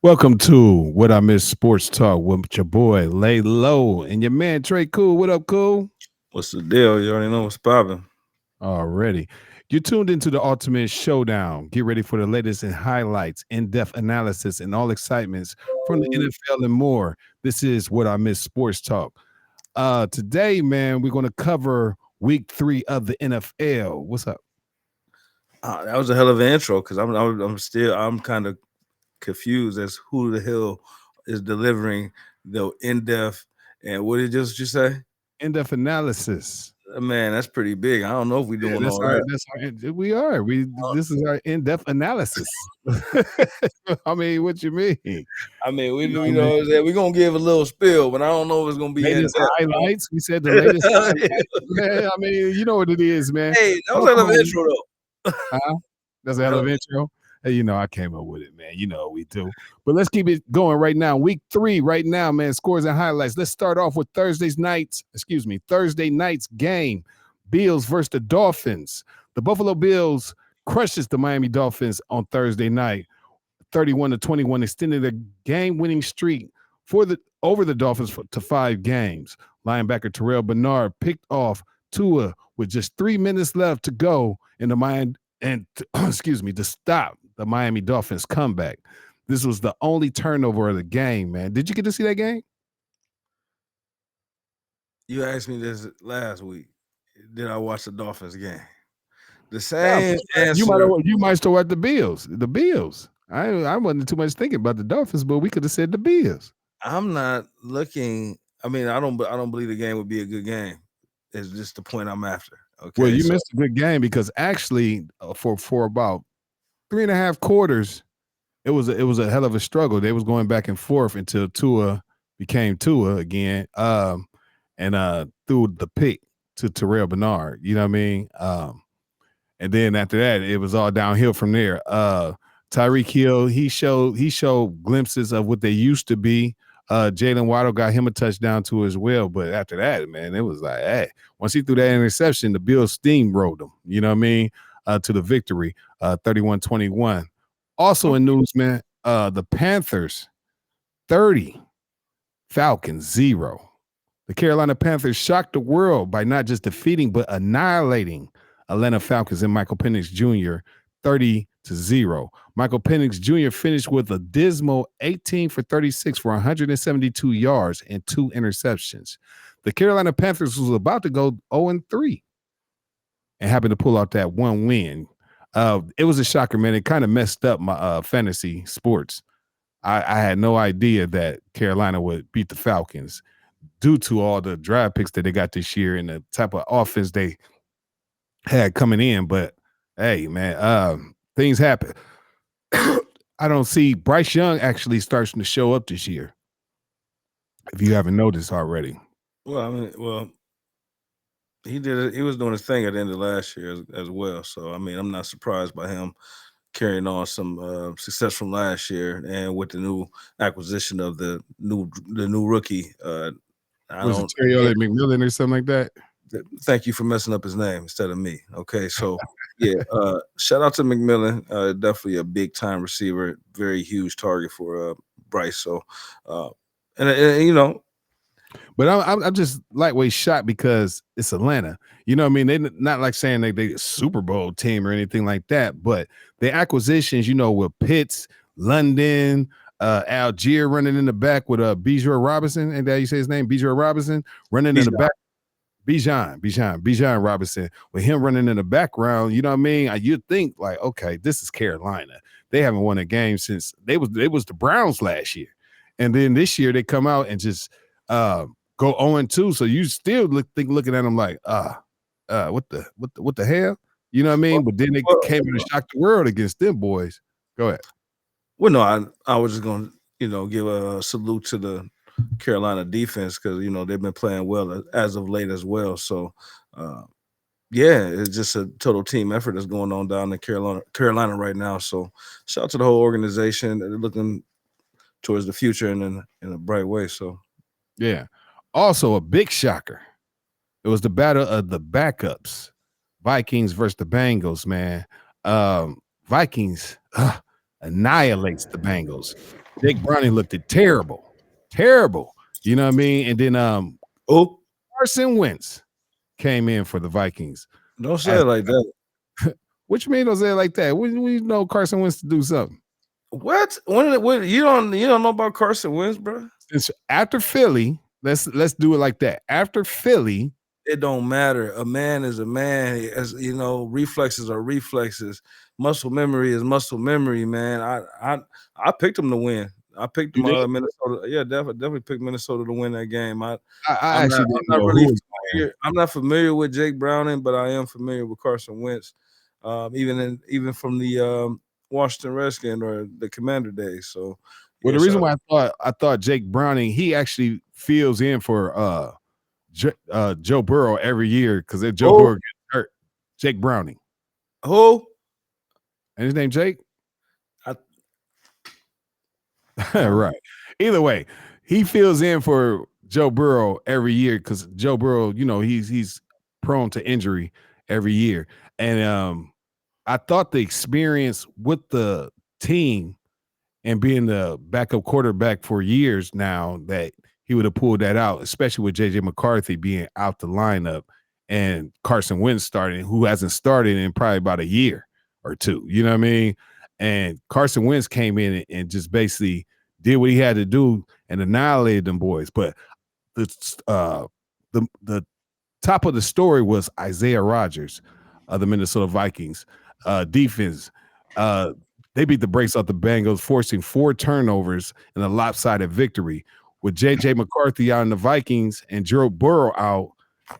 Welcome to What I Miss Sports Talk with your boy Lay Low and your man Trey Cool. What up, Cool? What's the deal? You already know what's popping. Already. You tuned into the Ultimate Showdown. Get ready for the latest in highlights, in-depth analysis, and all excitements from the NFL and more. This is What I Miss Sports Talk. Today, man, we're going to cover week 3 of the NFL. What's up? That was a hell of an intro because I'm kind of confused as who the hell is delivering the in-depth and what did you say? In-depth analysis. Man, that's pretty big. I don't know if we're doing that's all our, that. that's our, we are. This is our in-depth analysis. I mean, what you mean? I mean, we're gonna give a little spill, but I don't know if it's gonna be latest highlights. We said the latest highlights. Man, I mean, you know what it is, man. Hey, that was a hell of an intro though. That's a hell of an intro. Hey, you know, I came up with it, man. You know we do. But let's keep it going right now. Week 3 right now, man. Scores and highlights. Let's start off with Thursday night's game. Bills versus the Dolphins. The Buffalo Bills crushes the Miami Dolphins on Thursday night. 31-21, extended a game-winning streak over the Dolphins to 5 games. Linebacker Terrell Bernard picked off Tua with just 3 minutes left to go in the to stop the Miami Dolphins comeback. This was the only turnover of the game, man. Did you get to see that game? You asked me this last week. Did I watch the Dolphins game? The same answer. You might still watch the Bills. The Bills. I wasn't too much thinking about the Dolphins, but we could have said the Bills. I'm not looking. I mean, I don't believe the game would be a good game. It's just the point I'm after. Okay. Well, you missed a good game because actually, for about 3.5 quarters, it was a hell of a struggle. They was going back and forth until Tua became Tua again, and threw the pick to Terrell Bernard. You know what I mean? And then after that, it was all downhill from there. Tyreek Hill, he showed glimpses of what they used to be. Jalen Waddle got him a touchdown too as well. But after that, man, it was like, hey, once he threw that interception, the Bills steamrolled them. You know what I mean? To the victory, 31-21. Also in news, man, the Panthers 30, Falcons 0. The Carolina Panthers shocked the world by not just defeating but annihilating Atlanta Falcons and Michael Penix Jr. 30-0. Michael Penix Jr. finished with a dismal 18 for 36 for 172 yards and 2 interceptions. The Carolina Panthers was about to go 0-3 and happened to pull out that one win. It was a shocker, man. It kind of messed up my fantasy sports. I had no idea that Carolina would beat the Falcons due to all the draft picks that they got this year and the type of offense they had coming in. But hey, man, things happen. I don't see Bryce Young actually starting to show up this year. If you haven't noticed already. Well, he did it. He was doing his thing at the end of last year as well. So I mean, I'm not surprised by him carrying on some success from last year, and with the new acquisition of the new rookie. Was it Terry McMillan or something like that? Thank you for messing up his name instead of me. Okay, so yeah, shout out to McMillan. Definitely a big time receiver, very huge target for Bryce. So, and you know, but I'm just lightweight shot because it's Atlanta. You know what I mean? They're not like saying they a Super Bowl team or anything like that, but the acquisitions, you know, with Pitts, London, Algier running in the back with Bijan Robinson, and that you say his name, Bijan Robinson, running in the back. Bijan Robinson, with him running in the background, you know what I mean? You'd think like, okay, this is Carolina. They haven't won a game since they was the Browns last year, and then this year they come out and just go 0-2. So you still looking at them like, what the hell? You know what I mean? But then they came in and shocked the world against them boys. Go ahead. Well, no, I was just going to, give a salute to the Carolina defense because they've been playing well as of late as well. So uh, yeah, it's just a total team effort that's going on down in Carolina right now. So shout out to the whole organization. They're looking towards the future in a bright way. So Yeah. Also, a big shocker. It was the battle of the backups. Vikings versus the Bengals, man. Vikings annihilates the Bengals. Jake Browning looked it terrible. Terrible. You know what I mean? And then oh, Carson Wentz came in for the Vikings. don't say As, it like that. what you mean don't say it like that? We know Carson Wentz to do something. What? When you don't know about Carson Wentz, bro? Since after Philly, let's do it like that. After Philly, It don't matter. A man is a man. As reflexes are reflexes. Muscle memory is muscle memory, man. I picked him to win. I picked you him did. out of Minnesota. Yeah, definitely picked Minnesota to win that game. I I'm not actually I'm didn't not know really who was playing. familiar. I'm not familiar with Jake Browning, but I am familiar with Carson Wentz. Even from the Washington Redskin or the Commander days. So Well, yeah, the reason shout why I thought Jake Browning, he actually fills in for Joe Burrow every year because Joe who Burrow gets hurt. Jake Browning. who And his name Jake? I, Right. Either way, he fills in for Joe Burrow every year because Joe Burrow, he's prone to injury every year. And I thought the experience with the team and being the backup quarterback for years now that he would have pulled that out, especially with JJ McCarthy being out the lineup and Carson Wentz starting, who hasn't started in probably about a year or two. You know what I mean? And Carson Wentz came in and just basically did what he had to do and annihilated them boys. But the top of the story was Isaiah Rodgers of the Minnesota Vikings defense. They beat the brakes off the Bengals, forcing 4 turnovers in a lopsided victory. With J.J. McCarthy out in the Vikings and Joe Burrow out,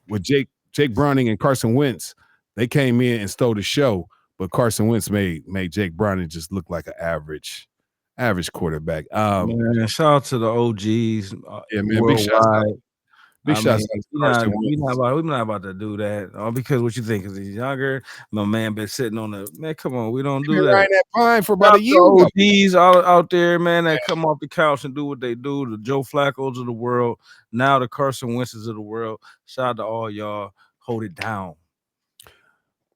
with Jake Browning and Carson Wentz, they came in and stole the show. But Carson Wentz made Jake Browning just look like an average quarterback. man, shout out to the OGs Yeah, man, big shots out. worldwide. Big I mean, shots out to Carson Wentz. we're not about to do that. Because what you think? Because he's younger. My man been sitting on the man. Come on, we don't He do been that. riding that pine for Shout about a out year to now. OGs out there, man, that come off the couch and do what they do. The Joe Flacco's of the world, now the Carson Wentz's of the world. Shout out to all y'all. Hold it down.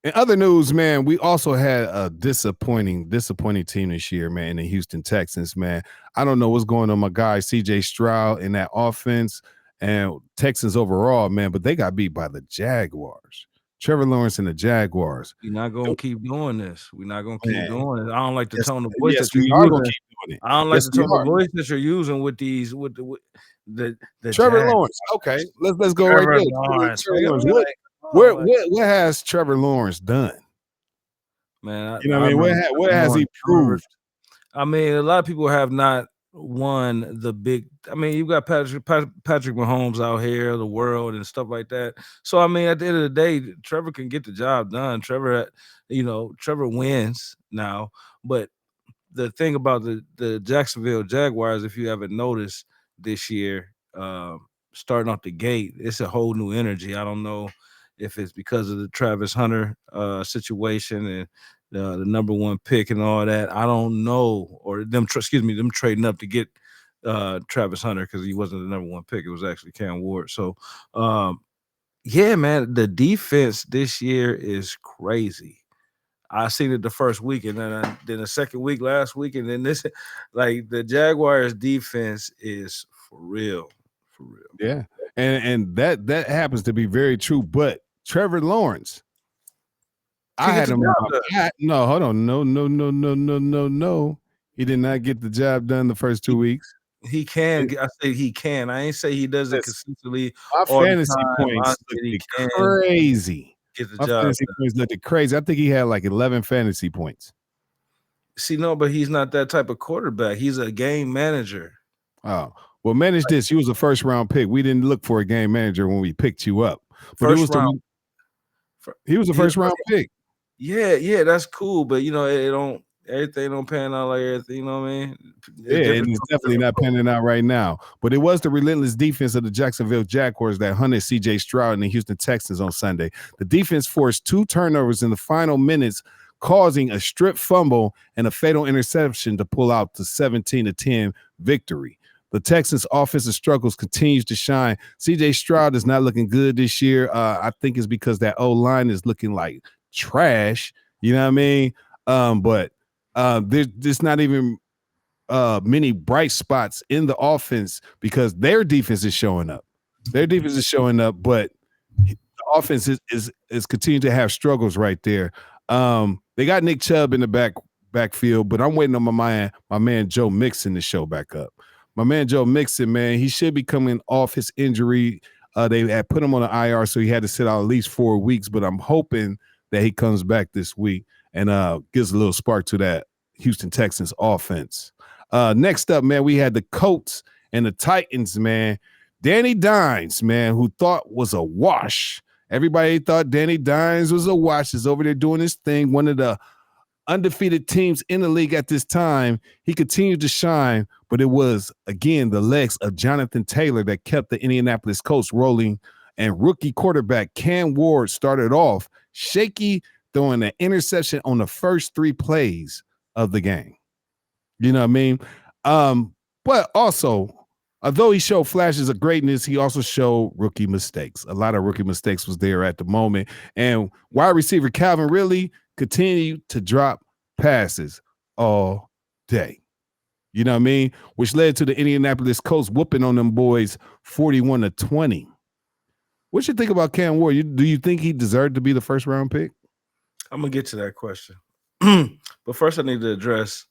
In other news, man, we also had a disappointing team this year, man, the Houston Texans, man. I don't know what's going on, my guy CJ Stroud in that offense and Texans overall, man, but they got beat by the Jaguars. Trevor Lawrence and the Jaguars. We're not gonna keep doing this. We're not gonna keep doing it. I don't like the Yes, tone of voice yes, that you're we are gonna using. keep doing it. I don't like Yes, the we tone of are. voice that you're using with the Trevor Jags. Lawrence. Okay, let's go right Trevor there. Lawrence. Trevor Lawrence. Like, What has Trevor Lawrence done? man, You know what I mean? What has he proved? I mean, a lot of people have not won the big. I mean, you got Patrick Mahomes out here, the world, and stuff like that. So, I mean, at the end of the day, Trevor can get the job done. Trevor wins now. But the thing about the Jacksonville Jaguars, if you haven't noticed this year, starting off the gate, it's a whole new energy. I don't know if it's because of the Travis Hunter situation and the number 1 pick and all that. I don't know, or them trading up to get Travis Hunter because he wasn't the number 1 pick. It was actually Cam Ward. So, yeah, man, the defense this year is crazy. I seen it the first week, and then the second week last week, and then this, like the Jaguars' defense is for real. Yeah, and that happens to be very true. But Trevor Lawrence, I had him. No, hold on, no. He did not get the job done the first 2 weeks. He can. I say he can. I ain't say he does it consistently. My all fantasy the time. points I said he looked crazy. get the My job fantasy done. points looked crazy. I think he had like 11 fantasy points. See, no, but he's not that type of quarterback. He's a game manager. Oh, well, manage this. You was a first round pick. We didn't look for a game manager when we picked you up. But First round. He was a first round pick. Yeah, that's cool. But it don't everything don't pan out like everything. You know what I mean? Yeah, It's and different. it's definitely not panning out right now. But it was the relentless defense of the Jacksonville Jaguars that hunted C.J. Stroud and the Houston Texans on Sunday. The defense forced 2 turnovers in the final minutes, causing a strip fumble and a fatal interception to pull out the 17-10 victory. The Texans' offensive struggles continues to shine. C.J. Stroud is not looking good this year. I think it's because that O-line is looking like trash. You know what I mean? But there's not even many bright spots in the offense because their defense is showing up. Their defense is showing up, but the offense is continuing to have struggles right there. They got Nick Chubb in the backfield, but I'm waiting on my man Joe Mixon to show back up. My man Joe Mixon, man, he should be coming off his injury. They had put him on the IR, so he had to sit out at least 4 weeks. But I'm hoping that he comes back this week and gives a little spark to that Houston Texans offense. Next up, man, we had the Colts and the Titans, man. Danny Dimes, man, who thought was a wash. Everybody thought Danny Dimes was a wash. Is over there doing his thing. One of the undefeated teams in the league at this time. He continued to shine, but it was, again, the legs of Jonathan Taylor that kept the Indianapolis Colts rolling. And rookie quarterback Cam Ward started off shaky, throwing an interception on the first 3 plays of the game. You know what I mean? But also, although he showed flashes of greatness, he also showed rookie mistakes. A lot of rookie mistakes was there at the moment. And wide receiver Calvin Ridley continued to drop passes all day. You know what I mean? Which led to the Indianapolis Colts whooping on them boys 41-20. What you think about Cam Ward? Do you think he deserved to be the first round pick? I'm gonna get to that question. But first I need to address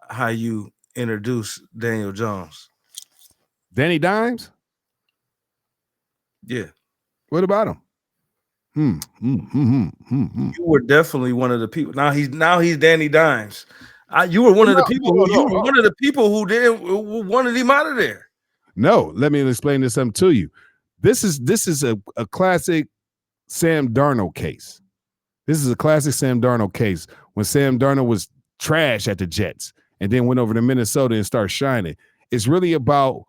how you introduce Daniel Jones. Danny Dimes? Yeah. What about him? You were definitely one of the people. Now he's Danny Dimes. You were one of the people one of the people who wanted him out of there. No, let me explain this something to you. This is a classic Sam Darnold case. This is a classic Sam Darnold case when Sam Darnold was trash at the Jets and then went over to Minnesota and started shining. It's really about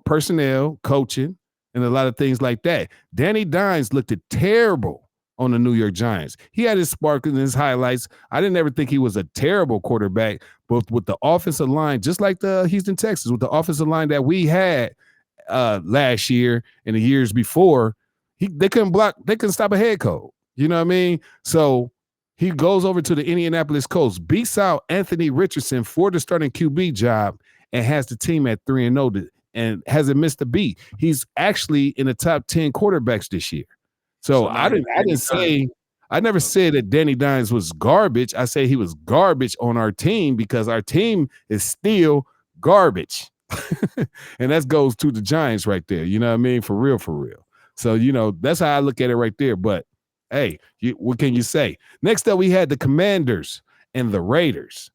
personnel, coaching, and a lot of things like that. Danny Dimes looked terrible on the New York Giants. He had his spark and his highlights. I didn't ever think he was a terrible quarterback, but with the offensive line, just like the Houston Texans, with the offensive line that we had last year and the years before, they couldn't stop a head coach. You know what I mean? So he goes over to the Indianapolis Colts, beats out Anthony Richardson for the starting QB job, and has the team at 3-0 and hasn't missed a beat. He's actually in the top 10 quarterbacks this year. So I never said that Danny Dimes was garbage. I say he was garbage on our team because our team is still garbage. And that goes to the Giants right there. You know what I mean? For real, for real. So, that's how I look at it right there. But hey, what can you say? Next up, we had the Commanders and the Raiders.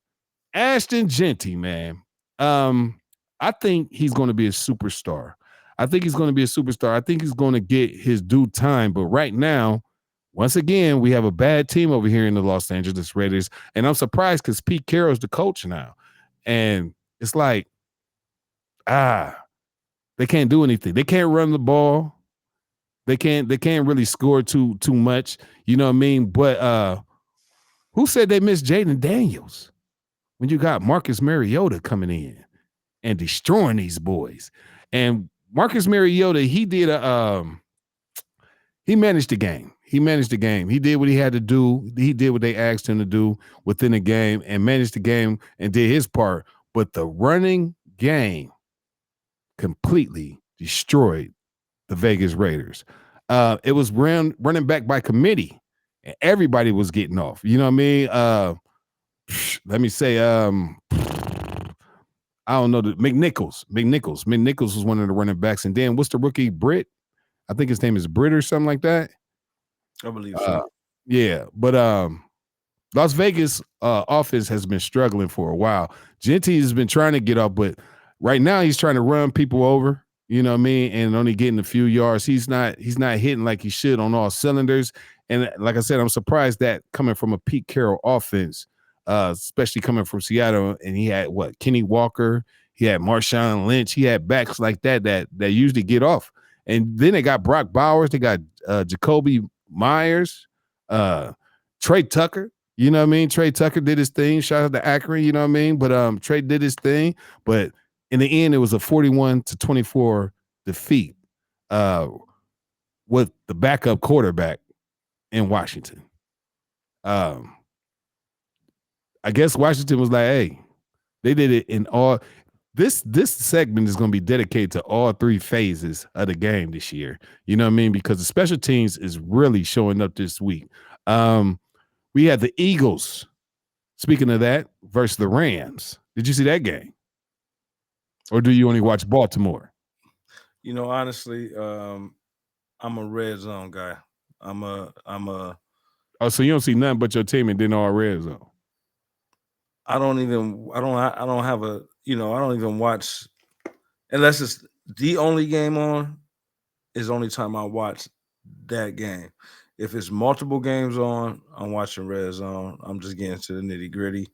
Ashton Jeanty, man. I think he's going to be a superstar. I think he's going to get his due time. But right now, once again, we have a bad team over here in the Los Angeles Raiders. And I'm surprised because Pete Carroll's the coach now. And it's like, they can't do anything. They can't run the ball. They can't really score too much. You know what I mean? But who said they missed Jaden Daniels when you got Marcus Mariota coming in and destroying these boys? And Marcus Mariota, he managed the game. He did what he had to do. He did what they asked him to do within the game and managed the game and did his part. But the running game completely destroyed the Vegas Raiders. It was running back by committee. And everybody was getting off. You know what I mean? Let me say, I don't know. McNichols. McNichols was one of the running backs. And then what's the rookie? Britt? I think his name is Britt or something like that. I believe so. Yeah. But Las Vegas offense has been struggling for a while. Jeanty has been trying to get up, but right now he's trying to run people over. You know what I mean? And only getting a few yards. He's not hitting like he should on all cylinders. And like I said, I'm surprised that coming from a Pete Carroll offense, especially coming from Seattle. And he had what Kenny Walker, he had Marshawn Lynch, he had backs like that usually get off. And then they got Brock Bowers, they got Jacoby Myers, Trey Tucker. You know what I mean? Trey Tucker did his thing. Shout out to Akron, you know what I mean? But Trey did his thing. But in the end, it was a 41-24 defeat with the backup quarterback in Washington. I guess Washington was like, hey, they did it in all. This segment is going to be dedicated to all three phases of the game this year. You know what I mean? Because the special teams is really showing up this week. We had the Eagles, speaking of that, versus the Rams. Did you see that game? Or do you only watch Baltimore? You know, honestly, I'm a red zone guy. Oh, so you don't see nothing but your team and then all red zone. I don't have a, I don't even watch unless it's the only game on is the only time I watch that game. If it's multiple games on, I'm watching red zone. I'm just getting to the nitty gritty.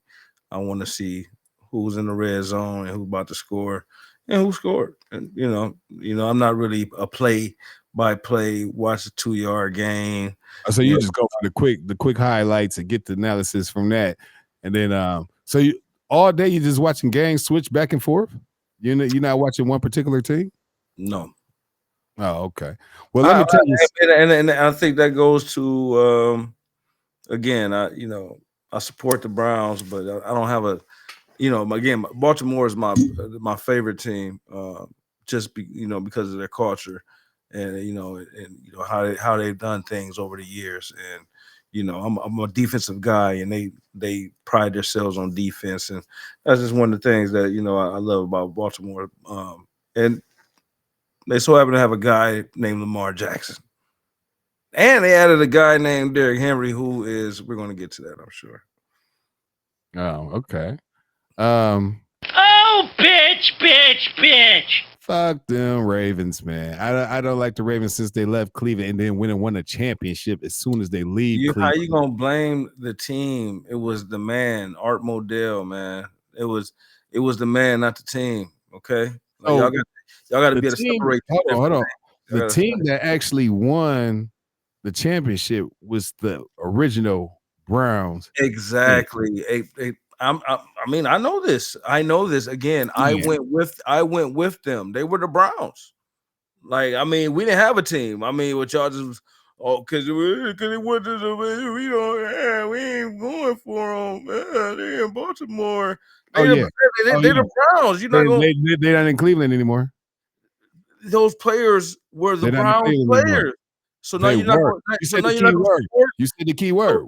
I want to see who's in the red zone and who's about to score and who scored. And I'm not really a play by play, watch a 2-yard game. So you just go for the quick highlights and get the analysis from that. And then so you all day you just watching games switch back and forth? You're not watching one particular team? No. Oh, okay. Well, let me tell you. And I think that goes to again, I support the Browns, but I don't have a, again, Baltimore is my favorite team, just because of their culture, and how they've done things over the years, and I'm a defensive guy, and they pride themselves on defense, and that's just one of the things that I love about Baltimore, and they so happen to have a guy named Lamar Jackson. And they added a guy named Derrick Henry, we're going to get to that, I'm sure. Oh, okay. Oh, bitch. Fuck them Ravens, man. I don't like the Ravens since they left Cleveland and then went and won a championship as soon as they leave Cleveland. How you going to blame the team? It was the man, Art Modell, man. It was the man, not the team, okay? Like, y'all got to be able to separate. Hold on. The team that actually won the championship was the original Browns. Exactly. I know this. Again, yeah. I went with them. They were the Browns. Like, we didn't have a team. What y'all just because it wasn't. We ain't going for them. They're in Baltimore. They're the Browns. You're not going. They're not in Cleveland anymore. Those players were the Browns players. Anymore. So now you're not going. You said the key word. You said the key word.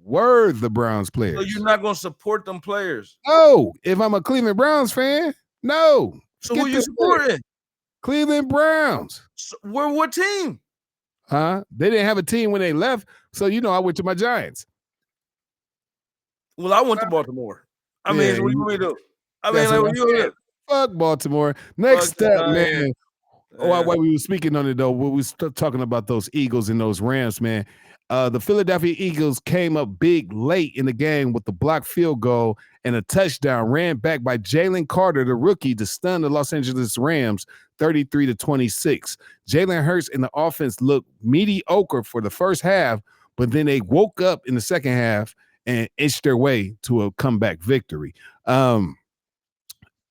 Were the Browns players. So you're not going to support them players. No, if I'm a Cleveland Browns fan, no. So who you supporting? Cleveland Browns. So what team? Huh? They didn't have a team when they left, so I went to my Giants. Well, I went to Baltimore. So what do you want me to do? What do you fuck Baltimore. Next up, man. While we were speaking on it, though, we were talking about those Eagles and those Rams, man. The Philadelphia Eagles came up big late in the game with the blocked field goal and a touchdown ran back by Jalen Carter, the rookie, to stun the Los Angeles Rams 33-26. Jalen Hurts and the offense looked mediocre for the first half, but then they woke up in the second half and inched their way to a comeback victory.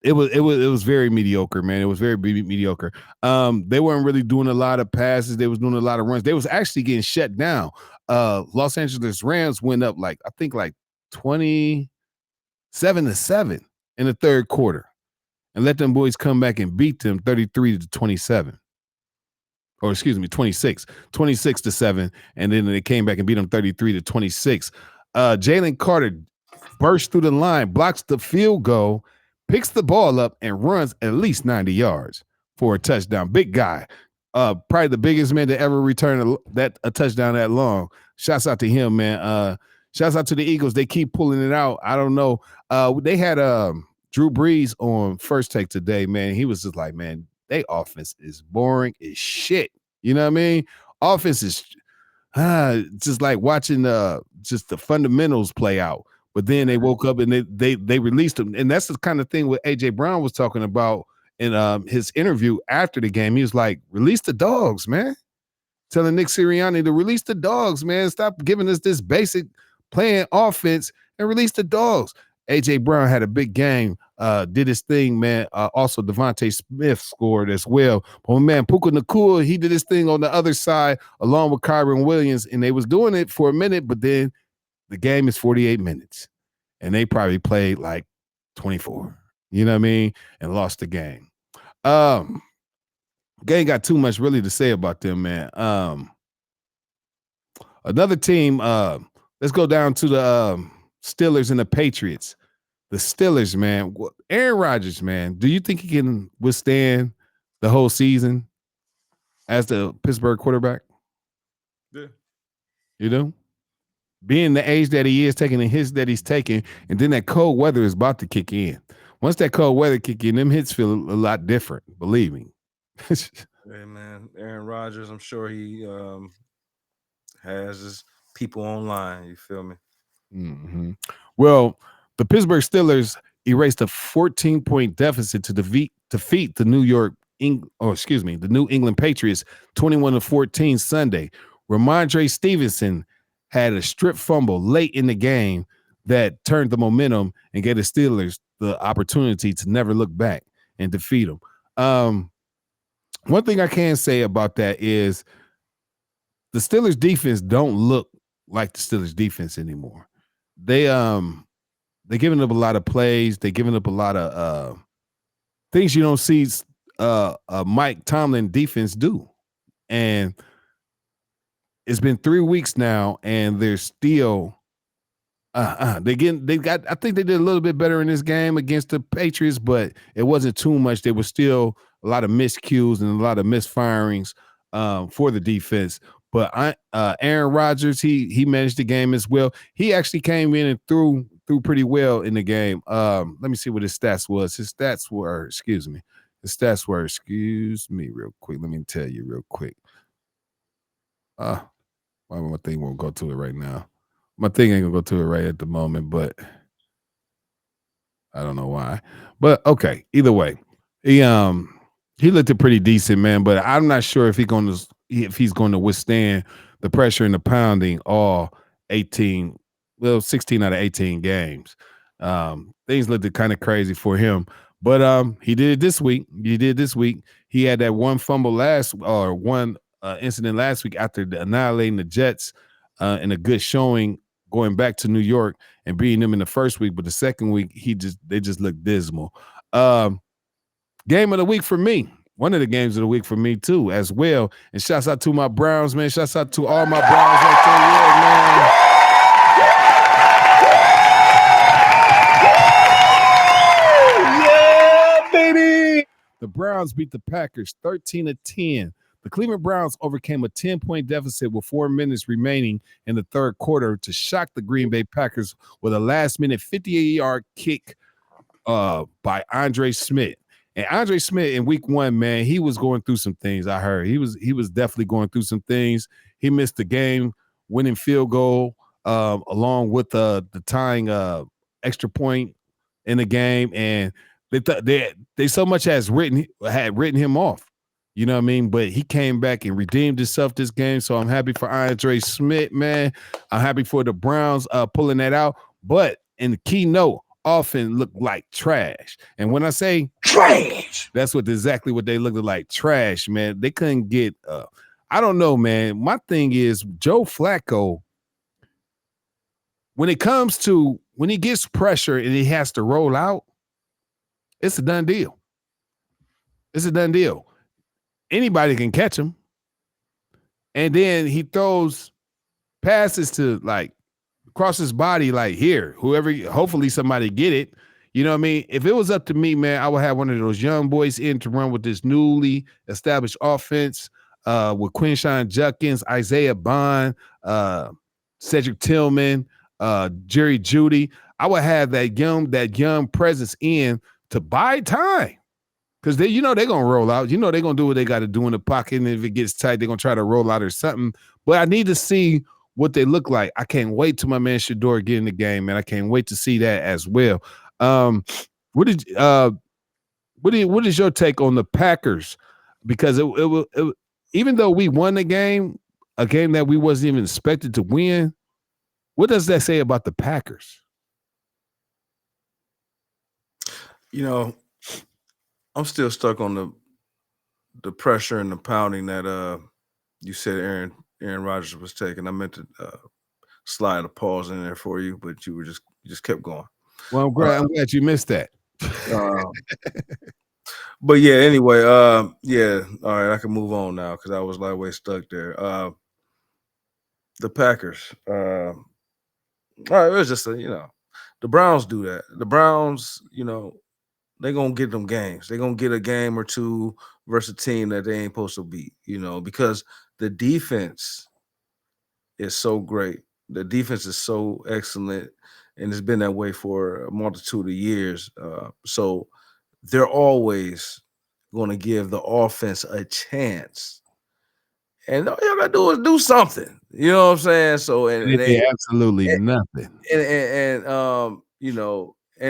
It was very mediocre, man. It was very mediocre. They weren't really doing a lot of passes. They was doing a lot of runs. They was actually getting shut down. Los Angeles Rams went up like 27-7 in the third quarter, and let them boys come back and beat them 33-27. Or excuse me, 26-7, and then they came back and beat them 33-26. Jalen Carter burst through the line, blocks the field goal, picks the ball up and runs at least 90 yards for a touchdown. Big guy. Probably the biggest man to ever return a touchdown that long. Shouts out to him, man. Shouts out to the Eagles. They keep pulling it out. I don't know. They had Drew Brees on First Take today, man. He was just like, man, they offense is boring as shit. You know what I mean? Offense is just like watching just the fundamentals play out. But then they woke up and they released him. And that's the kind of thing what AJ Brown was talking about in his interview after the game. He was like, release the dogs, man. Telling Nick Sirianni to release the dogs, man. Stop giving us this basic playing offense and release the dogs. AJ Brown had a big game, did his thing, man. Also, Devontae Smith scored as well. But man, Puka Nacua, he did his thing on the other side along with Kyron Williams, and they was doing it for a minute, but then the game is 48 minutes, and they probably played like 24. You know what I mean? And lost the game. Ain't got too much really to say about them, man. Another team, let's go down to the Steelers and the Patriots. The Steelers, man. Aaron Rodgers, man. Do you think he can withstand the whole season as the Pittsburgh quarterback? Yeah. You know? Being the age that he is, taking the hits that he's taking, and then that cold weather is about to kick in. Once that cold weather kick in, them hits feel a lot different, believe me. Hey, man. Aaron Rodgers, I'm sure he has his people online. You feel me? Mm-hmm. Well, the Pittsburgh Steelers erased a 14-point deficit to defeat the New England Patriots 21-14 Sunday. Ramondre Stevenson had a strip fumble late in the game that turned the momentum and gave the Steelers the opportunity to never look back and defeat them. One thing I can say about that is the Steelers defense don't look like the Steelers defense anymore. They're giving up a lot of plays. They're giving up a lot of things you don't see Mike Tomlin defense do. And it's been 3 weeks now, and they're still I think they did a little bit better in this game against the Patriots, but it wasn't too much. There was still a lot of miscues and a lot of misfirings for the defense. But Aaron Rodgers, he managed the game as well. He actually came in and threw pretty well in the game. Let me see what his stats was. His stats were real quick. Let me tell you real quick. My thing won't go to it right now. My thing ain't gonna go to it right at the moment, but I don't know why. But okay, either way, he looked pretty decent, man. But I'm not sure if he's going to withstand the pressure and the pounding all 16 out of 18 games. Things looked kind of crazy for him, but he did it this week. He had that one fumble incident last week after annihilating the Jets in a good showing, going back to New York and beating them in the first week, but the second week they just looked dismal. Game of the week for me. One of the games of the week for me too, as well. And shouts out to my Browns, man. Shouts out to all my Browns out there, man. Yeah, baby. The Browns beat the Packers 13-10. The Cleveland Browns overcame a 10-point deficit with 4 minutes remaining in the third quarter to shock the Green Bay Packers with a last-minute 58-yard kick by Andre Smith. And Andre Smith in week 1, man, he was going through some things. I heard he was definitely going through some things. He missed the game-winning field goal along with the tying extra point in the game, and they so much had written him off. You know what I mean? But he came back and redeemed himself this game. So I'm happy for Andre Smith, man. I'm happy for the Browns pulling that out. But in the keynote, often looked like trash. And when I say trash, that's exactly what they looked like. Trash, man. They couldn't get I don't know, man. My thing is Joe Flacco, when he gets pressure and he has to roll out, it's a done deal. Anybody can catch him. And then he throws passes to like across his body, like here, hopefully somebody get it. You know what I mean? If it was up to me, man, I would have one of those young boys in to run with this newly established offense with Quinshawn Judkins, Isaiah Bond, Cedric Tillman, Jerry Jeudy. I would have that young presence in to buy time. Because they're going to roll out. They're going to do what they got to do in the pocket. And if it gets tight, they're going to try to roll out or something. But I need to see what they look like. I can't wait till my man Shador get in the game, man. I can't wait to see that as well. What did what is your take on the Packers? Because even though we won the game, a game that we wasn't even expected to win, what does that say about the Packers? You know, I'm still stuck on the pressure and the pounding that you said Aaron Rodgers was taking. I meant to slide a pause in there for you, but you just kept going. Well, I'm glad you missed that. Uh, but yeah, anyway, yeah, all right, I can move on now because I was like way stuck there. The Packers, all right, it was just the Browns do that. The Browns, they're gonna get them games. They're gonna get a game or two versus a team that they ain't supposed to beat, because the defense is so great. The defense is so excellent, and it's been that way for a multitude of years. So they're always going to give the offense a chance. And all y'all gotta do is do something. You know what I'm saying? So and They they did absolutely and, nothing. and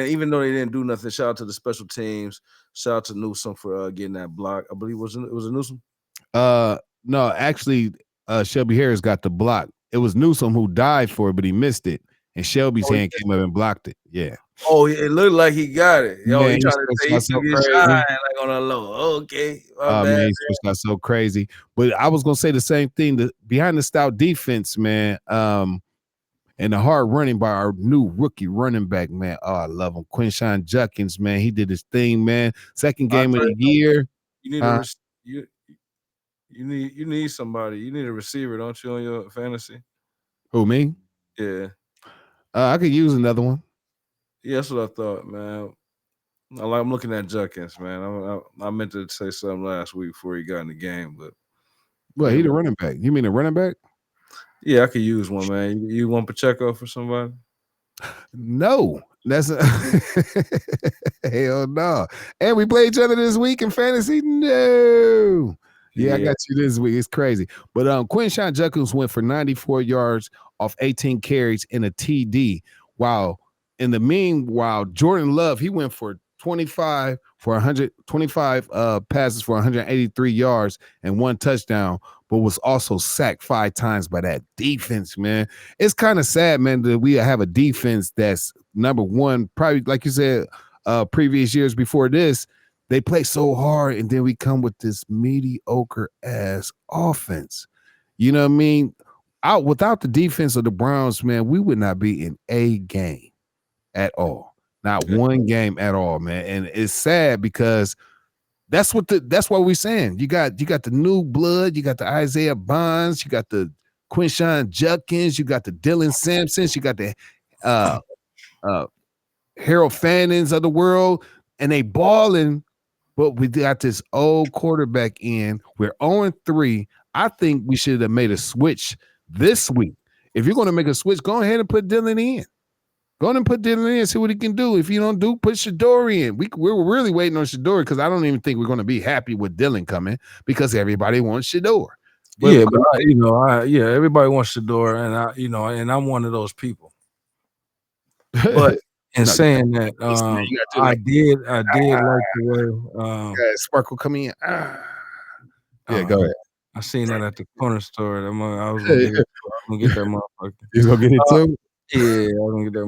even though they didn't do nothing, shout out to the special teams. Shout out to Newsom for getting that block. I believe it was a Newsom. No, actually, Shelby Harris got the block. It was Newsom who died for it, but he missed it, and Shelby's hand came up and blocked it. Yeah. Oh, it looked like he got it. Yo, Man, he he trying to stretched say he out so took his crazy. shine like on a low. Okay, my bad. Man, he switched out so crazy. But I was gonna say the same thing. The behind the stout defense, man. And the hard running by our new rookie running back, man. Oh, I love him. Quinshawn Judkins, man. He did his thing, man. Second game of the year. You need a you need somebody. You need a receiver, don't you, on your fantasy? Who, me? Yeah. I could use another one. Yeah, that's what I thought, man. I'm looking at Judkins, man. I meant to say something last week before he got in the game, but Well, he the running back. You mean a running back? yeah, I could use one, man. You want Pacheco for somebody? No, that's hell no. And we play each other this week in fantasy. No. Yeah, I got you this week. It's crazy. But Quinshawn Judkins went for 94 yards off 18 carries in a TD. While in the meanwhile, Jordan Love, he went for 25 passes for 183 yards and 1 touchdown, but was also sacked 5 times by that defense, man. It's kind of sad, man, that we have a defense that's number one, probably like you said, previous years before this, they play so hard, and then we come with this mediocre ass offense. You know what I mean? Without the defense of the Browns, man, we would not be in a game at all. Not one game at all, man. And it's sad because that's what we're saying. You got the new blood, you got the Isaiah Bonds, you got the Quinshawn Judkins, you got the Dylan Sampsons, you got the Harold Fannins of the world, and they balling, but we got this old quarterback in. We're 0-3. I think we should have made a switch this week. If you're going to make a switch, go ahead and put Dylan in. Go ahead and put Dylan in and see what he can do. If you don't do, put Shador in. We're really waiting on Shador because I don't even think we're going to be happy with Dylan coming because everybody wants Shador. But everybody wants Shador, and I'm one of those people. But in saying that, I did like the way Sparkle come in. Yeah, go ahead. I seen that at the corner store. I was gonna get that motherfucker. You gonna get it too? Yeah, I was gonna get that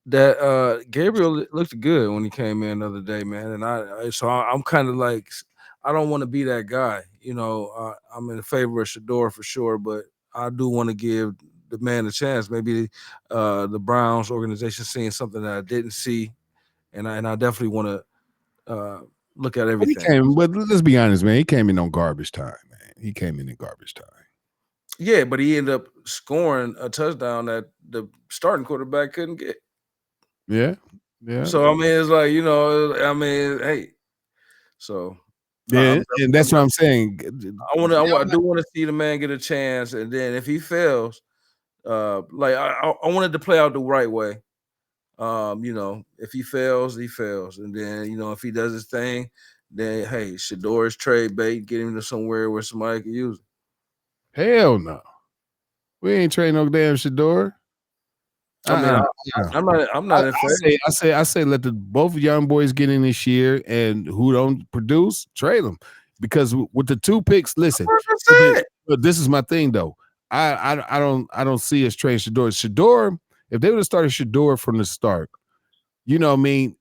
motherfucker. Gabriel looked good when he came in the other day, man. And I'm kind of like, I don't want to be that guy. I'm in favor of Shador for sure, but I do want to give the man a chance. Maybe the Browns organization seeing something that I didn't see, and I definitely want to look at everything. But let's be honest, man. He came in on garbage time, man. He came in garbage time. Yeah, but he ended up scoring a touchdown that the starting quarterback couldn't get. Yeah. So I mean, it's like, hey. So yeah, and that's what I'm saying. I do want to see the man get a chance, and then if he fails, I wanted to play out the right way. If he fails, he fails, and then if he does his thing, then hey, Shador's trade bait, get him to somewhere where somebody can use it. Hell no. We ain't trading no damn Shador. I mean, I'm not in favor. I say let the both young boys get in this year, and who don't produce, trade them. Because with the 2 picks, listen, but this is my thing though. I don't see us trading Shador. Shador, if they would have started Shador from the start, you know what I mean,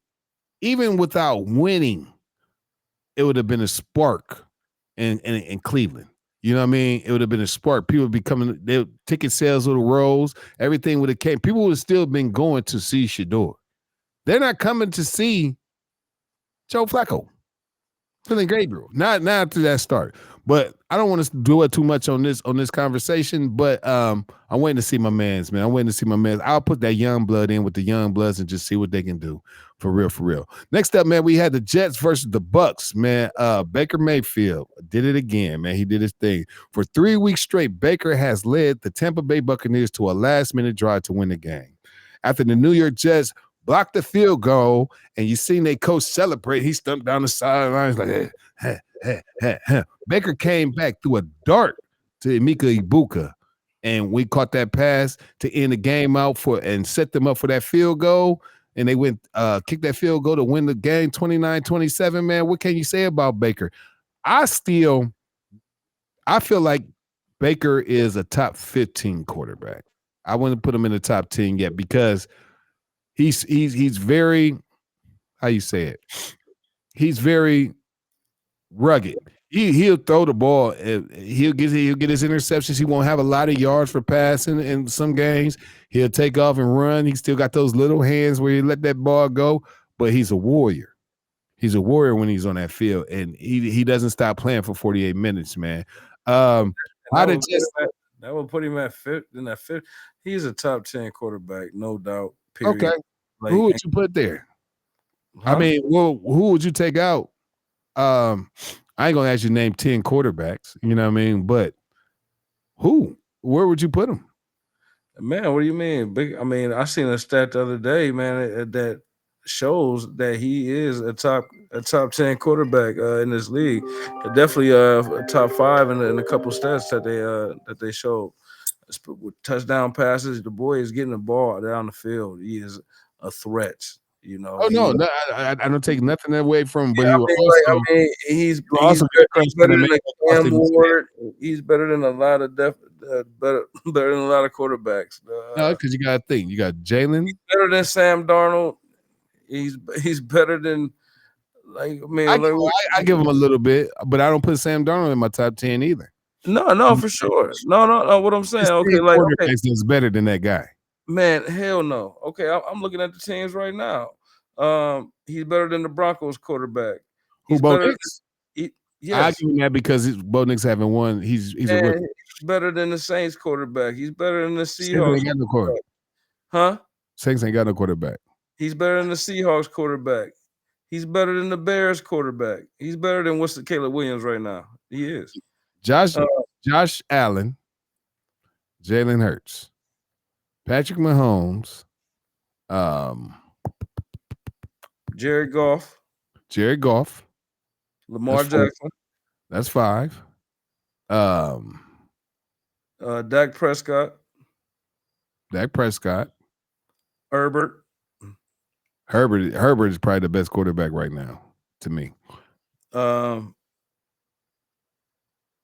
even without winning, it would have been a spark in Cleveland. You know what I mean? It would have been a spark. People would be coming, their ticket sales would have rose, everything would have came. People would have still been going to see Shador. They're not coming to see Joe Flacco. Feeling Gabriel. Not after that start. But I don't want to do it too much on this conversation. But I'm waiting to see my man's, man. I'm waiting to see my man's. I'll put that young blood in with the young bloods and just see what they can do. For real, for real. Next up, man, we had the Jets versus the Bucks, man. Baker Mayfield did it again, man. He did his thing. For 3 weeks straight, Baker has led the Tampa Bay Buccaneers to a last-minute drive to win the game. After the New York Jets blocked the field goal, and you seen their coach celebrate, he stumped down the sidelines like, hey. Baker came back through a dart to Emeka Ibuka, and we caught that pass to end the game out and set them up for that field goal. And they went kick that field goal to win the game 29-27, man. What can you say about Baker? I feel like Baker is a top 15 quarterback. I wouldn't put him in the top 10 yet because he's very, how you say it? He's very rugged. He'll throw the ball. He'll get his interceptions. He won't have a lot of yards for passing in some games. He'll take off and run. He's still got those little hands where he let that ball go, but he's a warrior. He's a warrior when he's on that field, and he doesn't stop playing for 48 minutes, man. That would put him at fifth. In that fifth, he's a top 10 quarterback, no doubt. Period. Okay, who would you put there? Huh? I mean, who would you take out? I ain't gonna ask you to name 10 quarterbacks, you know what I mean? But where would you put him? Man, what do you mean? I mean, I seen a stat the other day, man, that shows that he is a top 10 quarterback in this league. Definitely a top 5 in a couple stats that they showed. With touchdown passes, the boy is getting the ball down the field. He is a threat. You know. Oh no, I don't take nothing away from him, but he's better than Cam Ward. He's better than a lot of better than a lot of quarterbacks. No, because you got to think, you got Jalen. He's better than Sam Darnold. He's better than I give him a little bit, but I don't put Sam Darnold in my top 10 either. No, for sure. No. What I'm saying, is better than that guy. Man, hell no. Okay, I'm looking at the teams right now. He's better than the Broncos quarterback. He's better. Yes. I give him that because Bo Nix haven't won. He's better than the Saints quarterback. He's better than the Seahawks. Ain't got no quarterback. Huh? Saints ain't got no quarterback. He's better than the Seahawks quarterback. He's better than the Bears quarterback. He's better than Caleb Williams right now. He is. Josh Allen, Jalen Hurts, Patrick Mahomes, Jared Goff, Lamar Jackson. That's 5. Dak Prescott. Herbert is probably the best quarterback right now to me.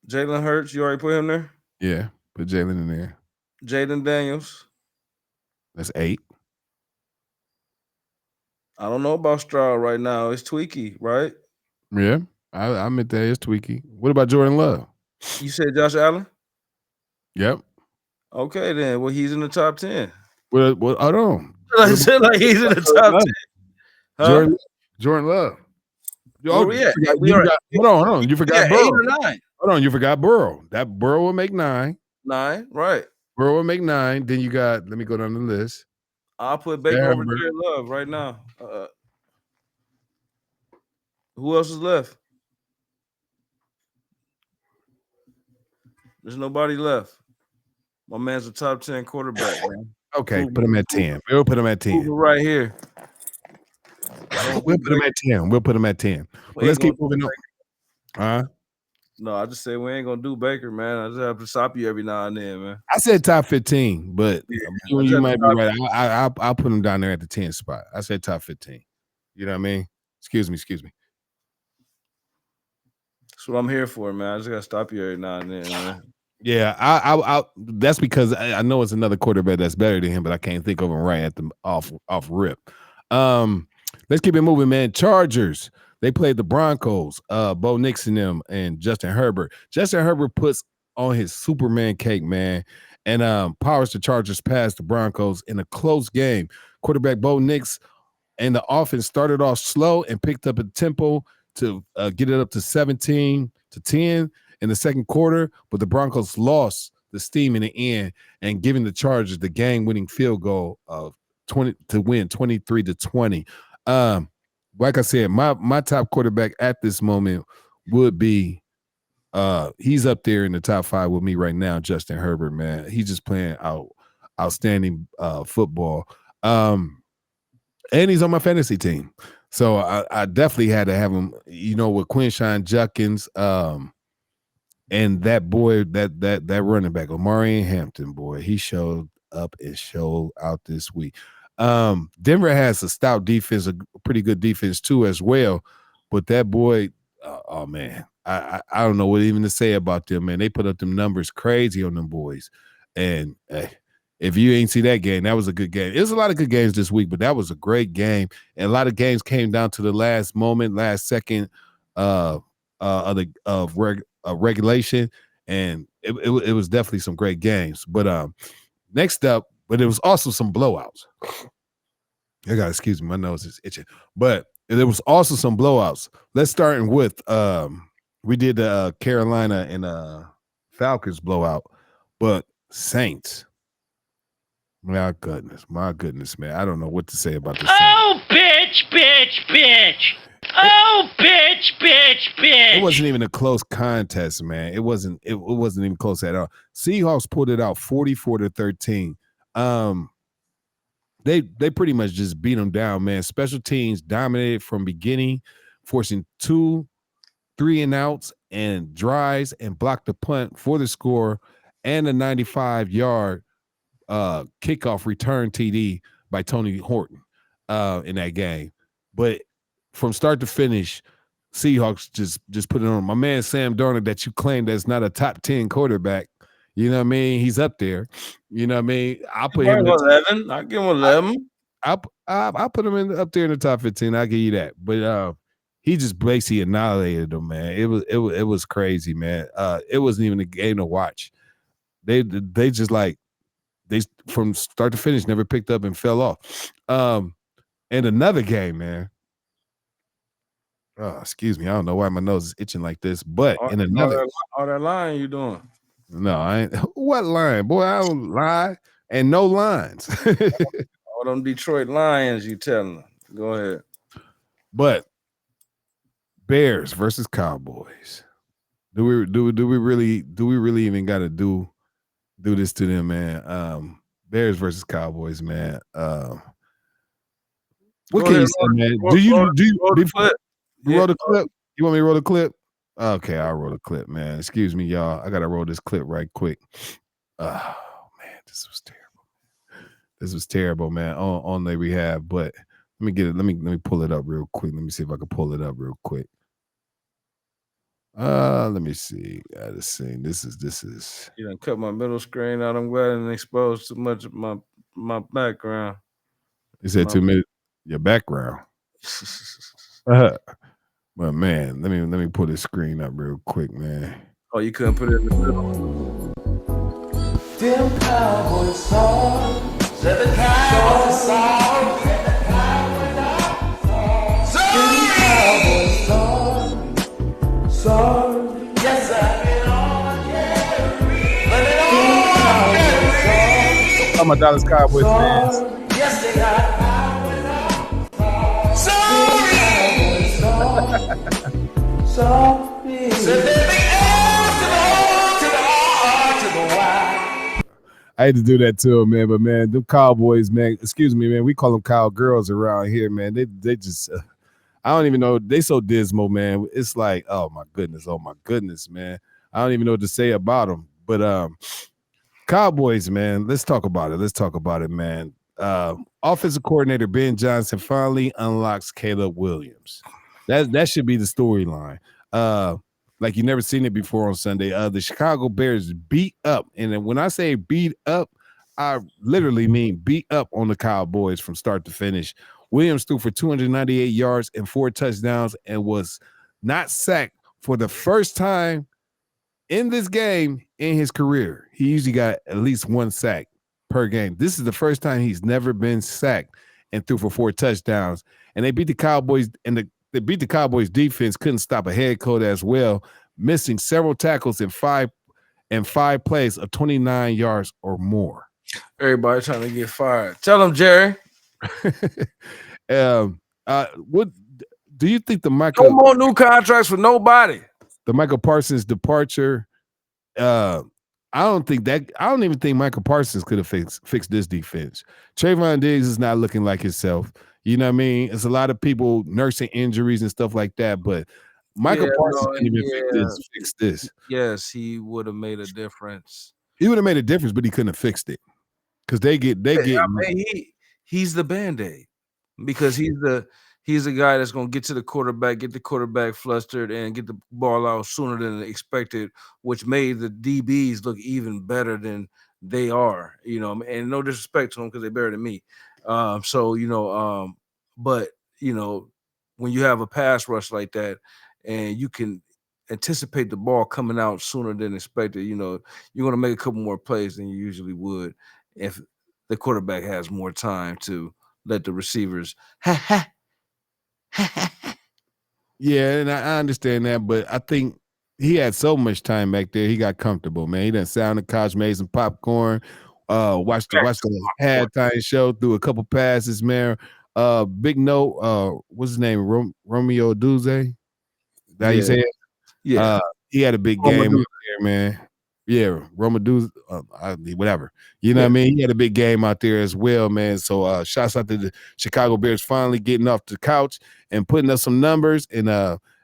Jalen Hurts, you already put him there? Yeah, put Jalen in there. Jaden Daniels. That's 8. I don't know about Stroud right now. It's tweaky, right? Yeah, I admit that it's tweaky. What about Jordan Love? You said Josh Allen? Yep. Okay, then. Well, he's in the top 10. Well, hold on. I said like he's in the top 10. Huh? Jordan Love. Hold on. You forgot Burrow. 8 or 9. Hold on, you forgot Burrow. That Burrow will make 9. 9, right. Burrow will make 9. Then you got, let me go down the list. I'll put Baker over Jared Love right now. Who else is left? There's nobody left. My man's a top 10 quarterback, man. Okay, put him at 10. We'll put him at 10. Right here. We'll put him at 10. Well, let's keep moving on. No, I just say we ain't gonna do Baker, man. I just have to stop you every now and then, man. I said top 15, but Yeah, you, I just you have to might be stop right. I'll put him down there at the 10 spot. I said top 15. You know what I mean? Excuse me. That's what I'm here for, man. I just gotta stop you every now and then, man. Yeah, I that's because I know it's another quarterback that's better than him, but I can't think of him right at the off rip. Let's keep it moving, man. Chargers. They played the Broncos, Bo Nix and them, and Justin Herbert. Justin Herbert puts on his Superman cake, man, and powers the Chargers past the Broncos in a close game. Quarterback Bo Nix and the offense started off slow and picked up a tempo to get it up to 17-10 in the second quarter, but the Broncos lost the steam in the end and giving the Chargers the game-winning field goal of 20 to win 23-20. Like I said, my top quarterback at this moment would be he's up there in the top 5 with me right now, Justin Herbert, man. He's just playing outstanding football. And he's on my fantasy team. So I definitely had to have him, with Quinshawn Judkins, and that boy, that running back, Omari Hampton, boy, he showed up and showed out this week. Denver has a stout defense, a pretty good defense too, as well. But that boy, oh man, I don't know what even to say about them, man. They put up them numbers crazy on them boys. And if you ain't see that game, that was a good game. There's a lot of good games this week, but that was a great game. And a lot of games came down to the last moment, last second of regulation, and it was definitely some great games. But next up, but it was also some blowouts. I got excuse me, my nose is itching. But there was also some blowouts. Let's start with we did the Carolina and Falcons blowout, but Saints. My goodness, man. I don't know what to say about this. Oh, bitch. Oh, bitch. It wasn't even a close contest, man. It wasn't even close at all. Seahawks pulled it out 44-13. They pretty much just beat them down, man. Special teams dominated from beginning, forcing 2 3-and-outs and drives and blocked the punt for the score and a 95-yard kickoff return TD by Tony Horton in that game. But from start to finish, Seahawks just put it on. My man Sam Darnold, that you claim that's not a top 10 quarterback, you know what I mean? He's up there. You know what I mean? I'll put him 11. I'll give him 11. I'll put him up there in the top 15. I'll give you that. But he just basically annihilated them, man. It was crazy, man. It wasn't even a game to watch. They just like they from start to finish never picked up and fell off. And another game, man. Oh, excuse me. I don't know why my nose is itching like this, but in another all that lying you doing. No, I ain't. What line? Boy, I don't lie. And no lines. All them Detroit Lions you telling them. Go ahead. But Bears versus Cowboys. Do we really even gotta do this to them, man? Bears versus Cowboys, man. What can you say, man? Do you roll the clip? You want me to roll the clip? Okay, I'll roll the clip, man. Excuse me, y'all. I gotta roll this clip right quick. Oh man, this was terrible, man. On the rehab, but let me get it. Let me pull it up real quick. Let me see if I can pull it up real quick. Let me see. This thing. This is. You done cut my middle screen out. I'm glad and exposed too much of my background. You said 2 minutes. Your background. But man, let me pull this screen up real quick, man. Oh, you couldn't put it in the middle. Them Cowboys song, the Cowboys song, the Cowboys song, sorry, yes I can all carry, but it all carry. I'm a Dallas Cowboys fan. Yes they got sorry. I had to do that to him, man. But man, the Cowboys, man. Excuse me, man. We call them cowgirls around here, man. They just, I don't even know. They so dismal, man. It's like, oh my goodness, man. I don't even know what to say about them. But Cowboys, man. Let's talk about it. Let's talk about it, man. Offensive coordinator Ben Johnson finally unlocks Caleb Williams. That should be the storyline. Like you never seen it before on Sunday. The Chicago Bears beat up, and then when I say beat up, I literally mean beat up on the Cowboys from start to finish. Williams threw for 298 yards and 4 touchdowns and was not sacked for the first time in this game in his career. He usually got at least 1 sack per game. This is the first time he's never been sacked and threw for 4 touchdowns. And they beat the Cowboys, and they beat the Cowboys defense, couldn't stop a head coach as well, missing several tackles in five plays of 29 yards or more. Everybody trying to get fired. Tell them, Jerry. What do you think No more new contracts for nobody. the Michael Parsons departure? I don't even think Michael Parsons could have fixed this defense. Trayvon Diggs is not looking like himself. You know what I mean? It's a lot of people nursing injuries and stuff like that, but Michael Parsons can't even fix this. Yes, he would have made a difference. He would have made a difference, but he couldn't have fixed it. Because they get I mean, he's the Band-Aid because he's the guy that's going to get to the quarterback, get the quarterback flustered, and get the ball out sooner than expected, which made the DBs look even better than they are. You know, and no disrespect to them because they're better than me. But you know, when you have a pass rush like that, and you can anticipate the ball coming out sooner than expected, you know, you're going to make a couple more plays than you usually would if the quarterback has more time to let the receivers. Yeah, and I understand that, but I think he had so much time back there. He got comfortable, man. He done sat on the couch, made some popcorn, watched the halftime show, threw a couple passes, man. Big note, what's his name? Romeo Duze? That you say it? Yeah. He had a big Roma game Duze. out there, man. Yeah, Roma Duze, whatever. You know what I mean? He had a big game out there as well, man. So shouts out to the Chicago Bears finally getting off the couch and putting up some numbers. And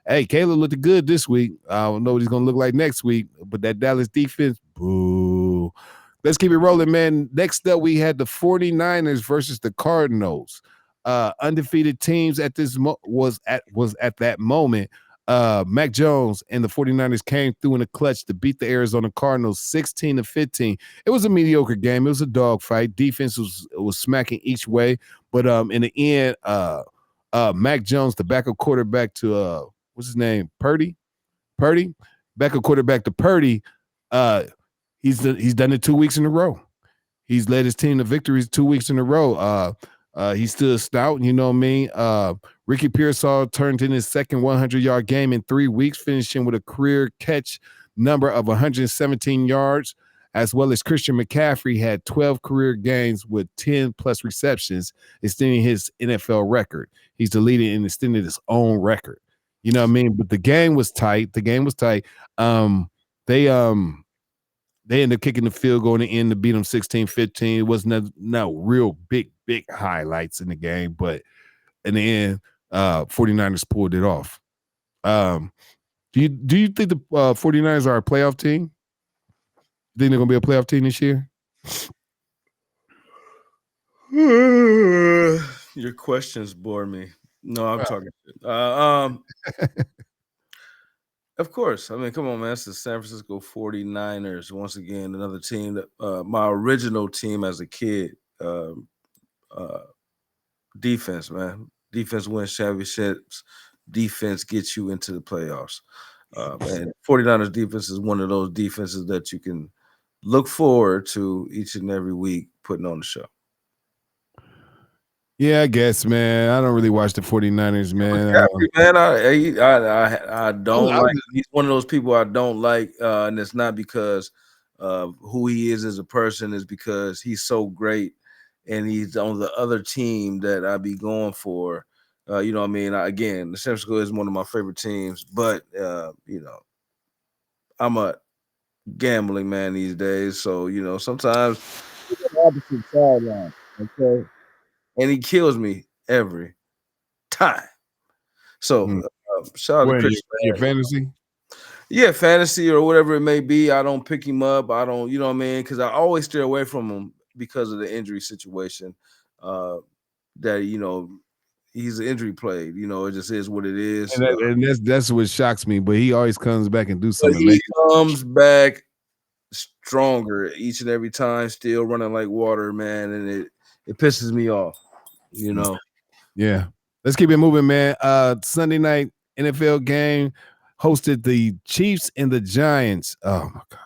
hey, Caleb looked good this week. I don't know what he's gonna look like next week, but that Dallas defense, boo. Let's keep it rolling, man. Next up, we had the 49ers versus the Cardinals. Undefeated teams at this was at that moment. Mac Jones and the 49ers came through in the clutch to beat the Arizona Cardinals 16-15. It was a mediocre game. It was a dogfight. Defense was smacking each way, but in the end, Mac Jones, the backup quarterback to what's his name? Purdy, backup quarterback to Purdy. He's done it 2 weeks in a row. He's led his team to victories 2 weeks in a row. He stood stout, you know what I mean? Ricky Pearsall turned in his second 100-yard game in 3 weeks, finishing with a career catch number of 117 yards, as well as Christian McCaffrey had 12 career games with 10-plus receptions, extending his NFL record. He's the leader and extended his own record. You know what I mean? But the game was tight. They ended up kicking the field goal in the end to beat them 16-15. It wasn't no real big highlights in the game, but in the end, 49ers pulled it off. Do you think the 49ers are a playoff team? Think they're going to be a playoff team this year? Your questions bore me. No, I'm talking. Of course. I mean, come on, man. It's the San Francisco 49ers. Once again, another team that my original team as a kid. Defense, man. Defense wins championships. Defense gets you into the playoffs. And 49ers defense is one of those defenses that you can look forward to each and every week putting on the show. Yeah, I guess, man. I don't really watch the 49ers, man. Man, I don't like. He's one of those people I don't like, and it's not because of who he is as a person. It's because he's so great, and he's on the other team that I be going for. You know what I mean? Again, the San Francisco is one of my favorite teams, but you know, I'm a gambling man these days, so you know sometimes opposite sideline, okay, and he kills me every time. So shout out to What Chris. your fantasy? Yeah, fantasy or whatever it may be. I don't pick him up. I don't, you know what I mean? Because I always steer away from him because of the injury situation. That he's an injury played. It just is what it is. And that's what shocks me. But he always comes back and do But something he amazing. comes back stronger each and every time, still running like water, man, and it pisses me off. Yeah. Let's keep it moving, man. Sunday night NFL game hosted the Chiefs and the Giants. Oh my God.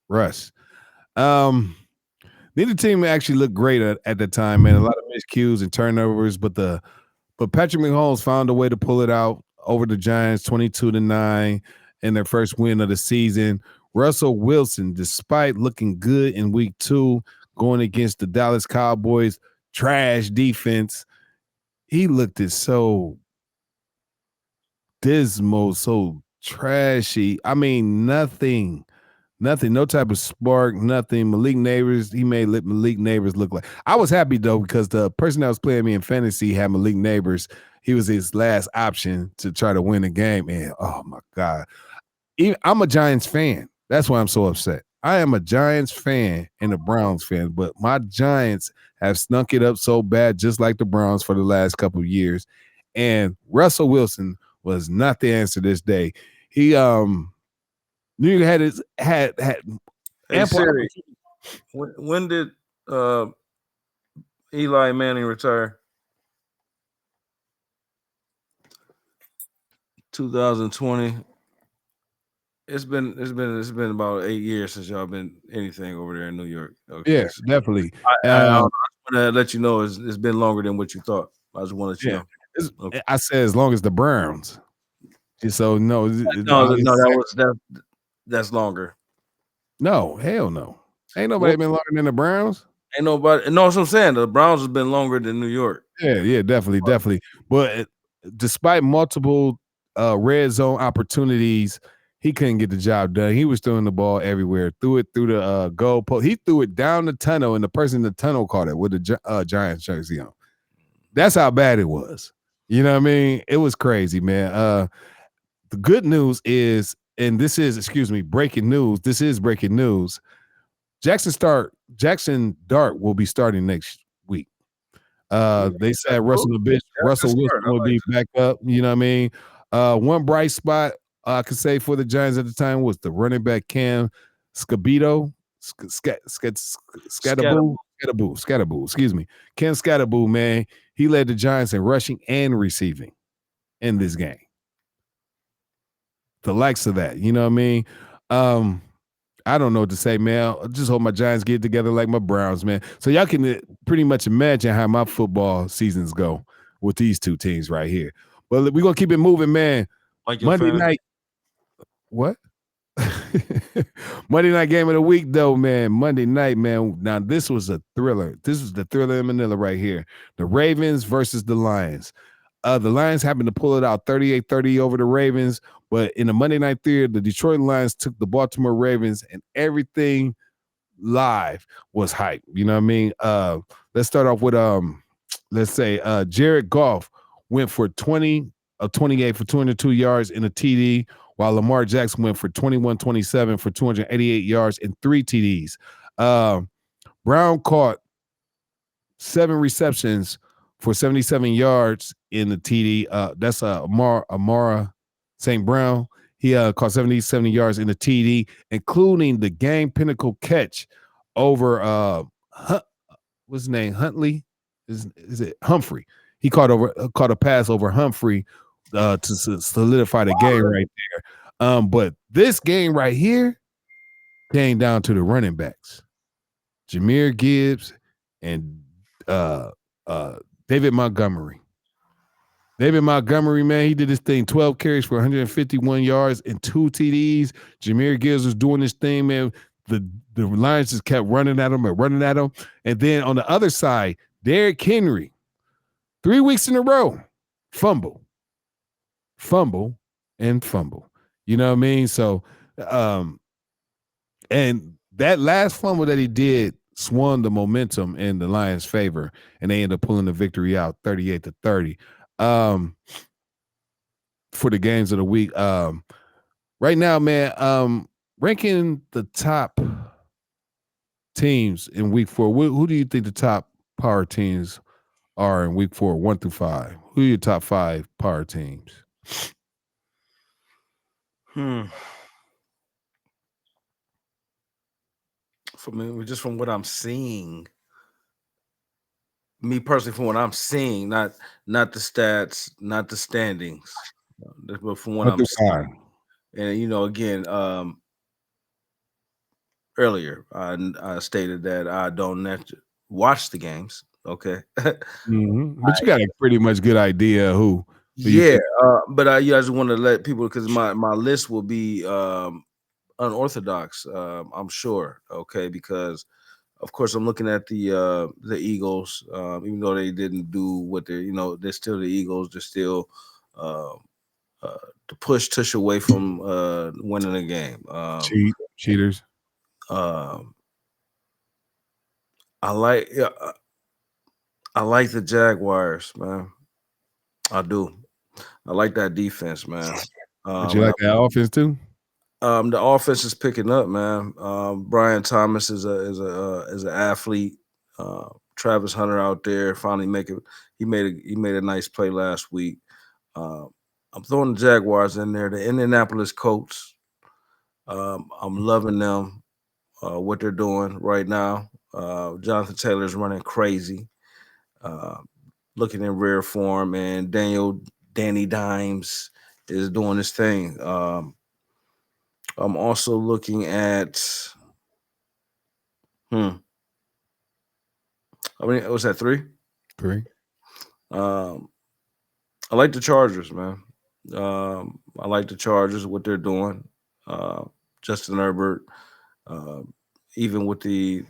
Russ. Neither team actually looked great at the time, man. A lot of miscues and turnovers, but Patrick Mahomes found a way to pull it out over the Giants 22-9 in their first win of the season. Russell Wilson, despite looking good in week 2, going against the Dallas Cowboys trash defense, he looked so dismal, so trashy. I mean, nothing, no type of spark, nothing. Malik Neighbors, he made Malik Neighbors look like. I was happy though because the person that was playing me in fantasy had Malik Neighbors. He was his last option to try to win the game. And oh my God, I'm a Giants fan. That's why I'm so upset. I am a Giants fan and a Browns fan, but my Giants have snuck it up so bad, just like the Browns for the last couple of years. And Russell Wilson was not the answer this day. He New York had Hey, ample Siri, when did Eli Manning retire? 2020. It's been about 8 years since y'all been anything over there in New York. Okay. Yeah, definitely. I just want to let you know it's been longer than what you thought. I just want to let you know. Okay. I said as long as the Browns. So no, that's longer. No, hell no. Ain't nobody been longer than the Browns. Ain't nobody. No, that's what I'm saying. The Browns have been longer than New York. Yeah, definitely. But despite multiple red zone opportunities, he couldn't get the job done. He was throwing the ball everywhere. Threw it through the goal post. He threw it down the tunnel, and the person in the tunnel caught it with the Giants jersey on. That's how bad it was. You know what I mean? It was crazy, man. The good news is, and this is, breaking news. This is breaking news. Jackson Dart will be starting next week. They said Russell Wilson will be back up. You know what I mean? One bright spot I could say for the Giants at the time was the running back Cam Scabito. Scatterboo, excuse me. Ken Scatterboo, man. He led the Giants in rushing and receiving in this game. The likes of that, you know what I mean? I don't know what to say, man. I just hope my Giants get together like my Browns, man. So y'all can pretty much imagine how my football seasons go with these two teams right here. But we're going to keep it moving, man. Like Monday night. What? Monday night game of the week, though, man. Monday night, man. Now, this was a thriller. This was the thriller in Manila right here. The Ravens versus the Lions. The Lions happened to pull it out 38-30 over the Ravens. But in the Monday Night Theater, the Detroit Lions took the Baltimore Ravens, and everything live was hype. You know what I mean? Let's start off with let's say Jared Goff went for 20 of 28 for 202 yards in a TD, while Lamar Jackson went for 21-27 for 288 yards and 3 TDs. Brown caught 7 receptions for 77 yards in the TD. That's Amara St. Brown. He caught 77 yards in the TD, including the game pinnacle catch over what's his name? Huntley? Is it Humphrey? He caught a pass over Humphrey to solidify the game right there. But this game right here came down to the running backs, Jahmyr Gibbs and David Montgomery. David Montgomery, man, he did this thing, 12 carries for 151 yards and 2 TDs. Jahmyr Gibbs was doing this thing, man. The Lions just kept running at him. And then on the other side, Derrick Henry, 3 weeks in a row, fumble, and fumble. You know what I mean? So, and that last fumble that he did swung the momentum in the Lions' favor, and they ended up pulling the victory out 38-30. for the games of the week. Right now, man, ranking the top teams in week 4. Who do you think the top power teams are in week 4, 1 through 5? Who are your top 5 power teams? For me, just from what I'm seeing, me personally, from what I'm seeing, not the stats, not the standings, but from what 1 I'm through seeing. 5. And again, earlier I stated that I don't watch the games. Okay, But you got a pretty much good idea who you yeah, think. but I just want to let people, because my list will be unorthodox. I'm sure. Okay, because of course I'm looking at the Eagles. Even though they didn't do what they're still the Eagles. They're still uh, to push Tush away from winning the game. Cheaters. Um, I like yeah, I like the Jaguars, man. I do. I like that defense, man. But you And like that offense too? the offense is picking up, man. Brian Thomas is an athlete. Travis Hunter out there finally he made a nice play last week. Uh, I'm throwing the Jaguars in there. The Indianapolis Colts. I'm loving them. What they're doing right now. Jonathan Taylor's running crazy. Uh, Looking in rare form, and Danny Dimes is doing his thing. I'm also looking at I mean, was that 3? 3. Um, I like the Chargers, man. I like the Chargers, what they're doing. Justin Herbert, uh, even with the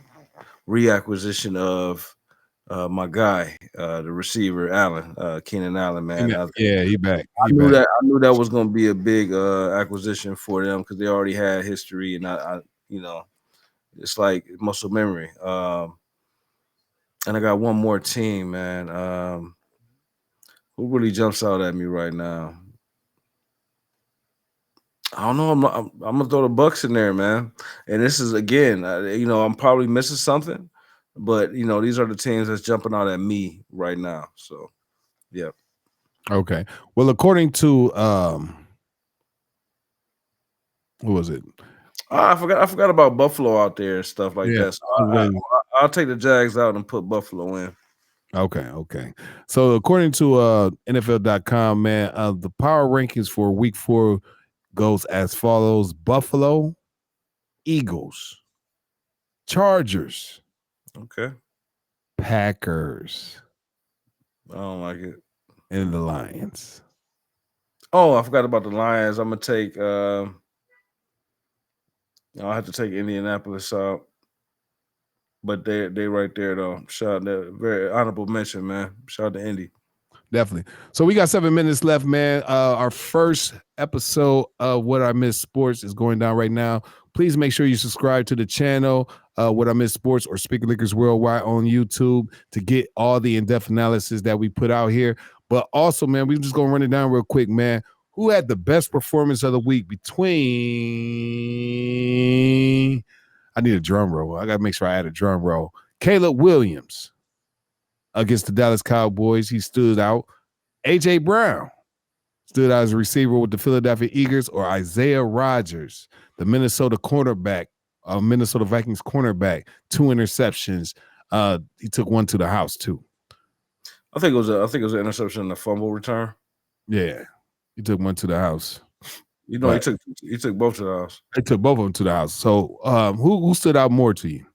reacquisition of my guy, the receiver Allen, Keenan Allen, man. Yeah, he back. I knew that. I knew that was going to be a big acquisition for them, because they already had history, and it's like muscle memory. And I got one more team, man. Who really jumps out at me right now? I don't know. I'm gonna throw the Bucks in there, man. And this is again, I'm probably missing something, but these are the teams that's jumping out at me right now. So, yeah. Okay. Well, according to who was it? I forgot about Buffalo out there and stuff like Yeah, that. So I'll take the Jags out and put Buffalo in. Okay. So according to NFL.com, man, the power rankings for week 4 goes as follows: Buffalo, Eagles, Chargers, Okay. Packers, I don't like it. and the Lions. Oh, I forgot about the Lions. I'm gonna take. I'll have to take Indianapolis out, but they right there though. Shout out, very honorable mention, man. Shout out to Indy. Definitely. So we got 7 minutes left, man. Our first episode of What I Miss Sports is going down right now. Please make sure you subscribe to the channel, What I Miss Sports or Speaker Liquors Worldwide on YouTube, to get all the in-depth analysis that we put out here. But also, man, we're just going to run it down real quick, man. Who had the best performance of the week between... I need a drum roll. I got to make sure I add a drum roll. Caleb Williams against the Dallas Cowboys. He stood out. A.J. Brown stood out as a receiver with the Philadelphia Eagles, or Isaiah Rodgers, the Minnesota Vikings cornerback, 2 interceptions. He took one to the house too. I think it was an interception and a fumble return. Yeah, he took one to the house. He took both to the house. They took both of them to the house. So who stood out more to you?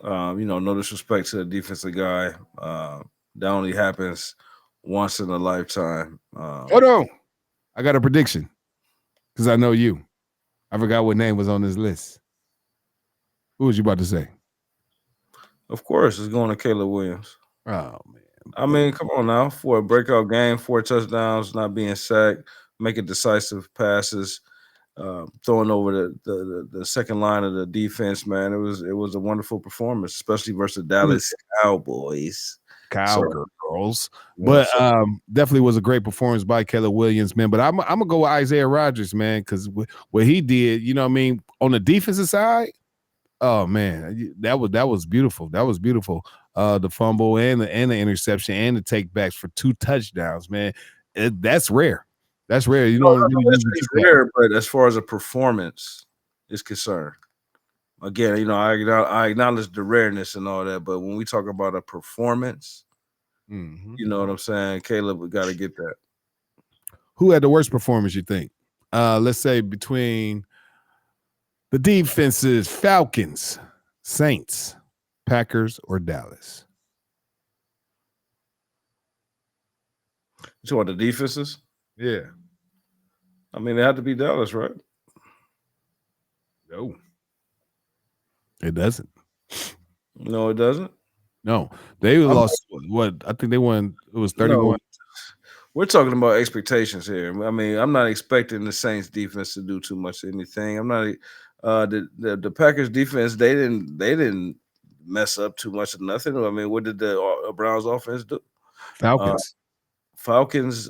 No disrespect to the defensive guy. That only happens once in a lifetime. Hold on. I got a prediction because I know you. I forgot what name was on this list. Who was you about to say? Of course, it's going to Caleb Williams. Oh, man. I mean, come on now. For a breakout game, 4 touchdowns, not being sacked, making decisive passes, throwing over the second line of the defense, man. It was a wonderful performance, especially versus Dallas Cowboys. Cowgirls. Yeah, But so- definitely was a great performance by Caleb Williams, man. But I'm gonna go with Isaiah Rodgers, man, because what he did, you know what I mean, on the defensive side, oh man, that was beautiful. That was beautiful. The fumble and the interception and the takebacks for 2 touchdowns, man. That's rare. That's rare. You don't really usually it's see that. rare, but as far as a performance is concerned, again, you know, I acknowledge the rareness and all that, but when we talk about a performance, Mhm. you know what I'm saying? Caleb, we got to get that. Who had the worst performance, you think? Let's say between the defenses, Falcons, Saints, Packers, or Dallas. You talking about the defenses? Yeah. I mean, they have to be Dallas, right? No. It doesn't. No, it doesn't. No. They lost what? I think they won. It was 31. No, we're talking about expectations here. I mean, I'm not expecting the Saints defense to do too much of anything. I'm not the Packers defense, they didn't mess up too much of nothing. I mean, what did the Browns offense do? Falcons. Falcons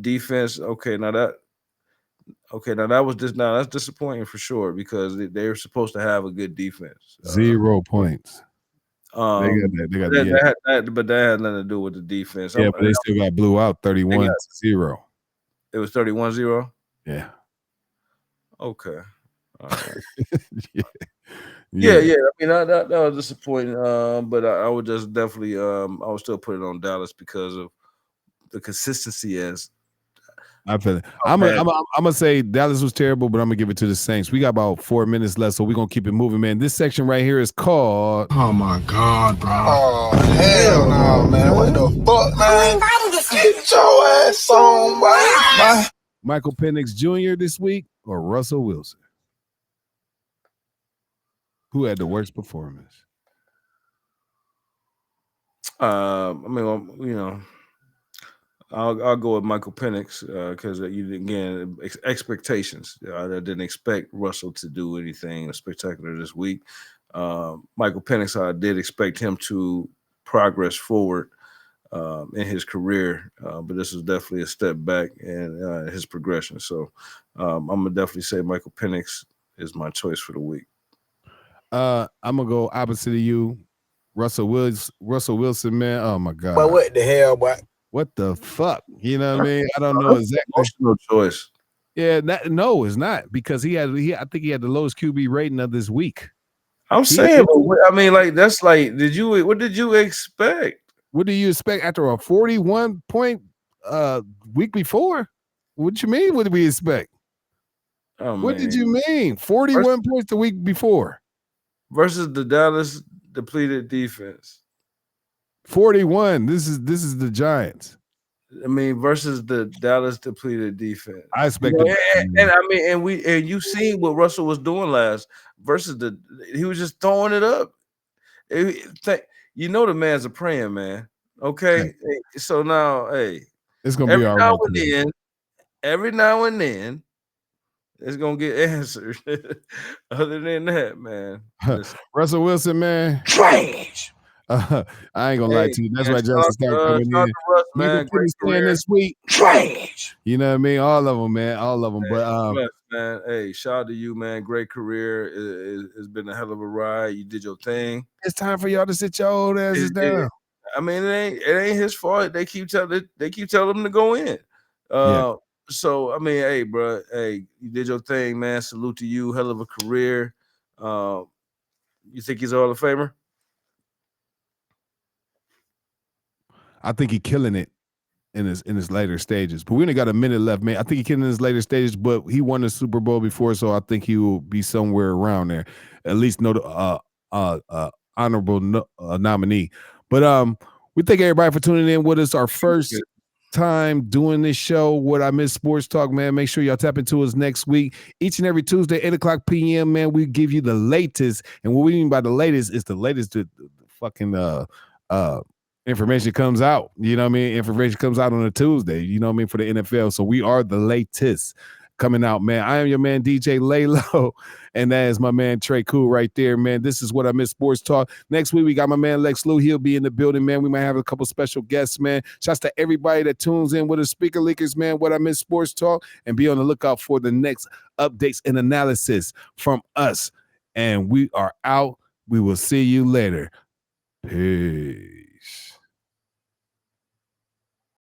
defense. Okay, now that was just now that's disappointing for sure because they're supposed to have a good defense. 0 points. They got but that had nothing to do with the defense. Yeah, but they still got blew out 31-0. It was 31-0. Yeah. Okay. All right. Yeah. Yeah. I mean, that was disappointing. But I would just definitely I would still put it on Dallas because of the consistency as I feel it. I'm gonna say Dallas was terrible, but I'm gonna give it to the Saints. We got about 4 minutes left, so we're gonna keep it moving, man. This section right here is called. Oh my God, bro. Oh, hell no, man. What the fuck, man? Get your ass on, man. Michael Penix Jr. this week or Russell Wilson? Who had the worst performance? I mean, you know, I'll go with Michael Penix because expectations. I didn't expect Russell to do anything spectacular this week. Michael Penix, I did expect him to progress forward in his career, but this is definitely a step back in his progression. So I'm gonna definitely say Michael Penix is my choice for the week. I'm gonna go opposite of you, Russell Wilson, man. Oh my God. But what the hell, boy? What the fuck? You know what I mean? I don't know exactly. No choice. Yeah, no, it's not because I think he had the lowest QB rating of this week. I'm saying, I mean, like that's like, what did you expect? What do you expect after a 41 point week before? What you mean? What did we expect? Oh, what did you mean? 41 points the week before versus the Dallas depleted defense. 41. This is the Giants. I mean, versus the Dallas depleted defense. I expect, and I mean, and you seen what Russell was doing last versus he was just throwing it up. You know the man's a praying man. Okay, so now, hey, it's gonna be all right. Every now and then, it's gonna get answered. Other than that, man, Russell Wilson, man, trash. I ain't gonna lie to you. That's why Justin started coming in. This week, trash. You know what I mean? All of them, man. All of them. But man, hey, shout out to you, man. Great career. It's been a hell of a ride. You did your thing. It's time for y'all to sit your old asses down. I mean, it ain't his fault. They keep telling him to go in. So I mean, hey, bro, hey, you did your thing, man. Salute to you. Hell of a career. You think he's a Hall of Famer? I think he's killing it in his later stages. But we only got a minute left, man. I think he's killing in his later stages, but he won the Super Bowl before, so I think he will be somewhere around there. At least honorable nominee. But we thank everybody for tuning in with us. Our first time doing this show, What I Miss Sports Talk, man. Make sure y'all tap into us next week. Each and every Tuesday, 8:00 p.m., man, we give you the latest. And what we mean by the latest is the latest the fucking information comes out. You know what I mean? Information comes out on a Tuesday, you know what I mean, for the NFL. So we are the latest. coming out, man. I am your man, DJ Laylo, and that is my man, Trey Cool right there, man. This is What I Miss Sports Talk. Next week, we got my man, Lex Lou. He'll be in the building, man. We might have a couple special guests, man. Shouts to everybody that tunes in with the Speaker Leakers, man. What I Miss Sports Talk, and be on the lookout for the next updates and analysis from us. And we are out. We will see you later. Peace.